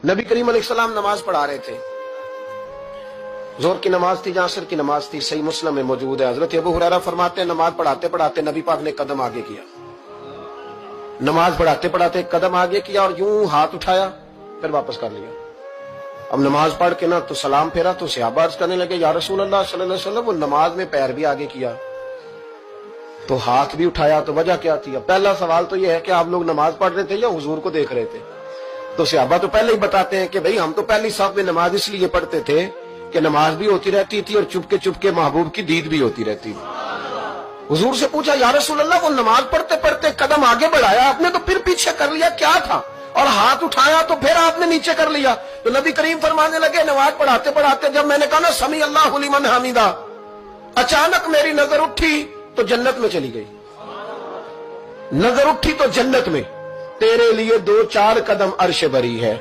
नबी करीम अलैहिस्सलाम नमाज पढ़ा रहे थे, जोहर की नमाज थी, असर की नमाज थी। सही मुस्लिम में मौजूद है। हजरत अबू हुरैरा फरमाते हैं नमाज पढ़ाते पढ़ाते नबी पाक ने कदम आगे किया, नमाज पढ़ाते पढ़ाते कदम आगे किया और यूं हाथ उठाया फिर वापस कर लिया। अब नमाज पढ़ के ना तो सलाम फेरा तो सहाबा अर्ज करने लगे या रसूल अल्लाह सल्लल्लाहु अलैहि वसल्लम, वो नमाज में पैर भी आगे किया तो हाथ भी उठाया, तो वजह क्या थी? अब पहला सवाल तो यह है कि आप लोग नमाज पढ़ रहे थे या हुजूर को देख रहे थे? तो सहाबा तो पहले ही बताते हैं कि भाई हम तो पहली साफ में नमाज इसलिए पढ़ते थे कि नमाज भी होती रहती थी और चुपके चुपके महबूब की दीद भी होती रहती थी। हुजूर से पूछा या रसूल अल्लाह, वो नमाज पढ़ते पढ़ते कदम आगे बढ़ाया आपने तो फिर पीछे कर लिया, क्या था? और हाथ उठाया तो फिर आपने नीचे कर लिया। तो नबी करीम फरमाने लगे नमाज पढ़ाते पढ़ाते जब मैंने कहा ना समी अल्लाहु लिमन हमीदा, अचानक मेरी नजर उठी तो जन्नत में चली गई। नजर उठी तो जन्नत में, तेरे लिए 2-4 कदम अर्श बरी है।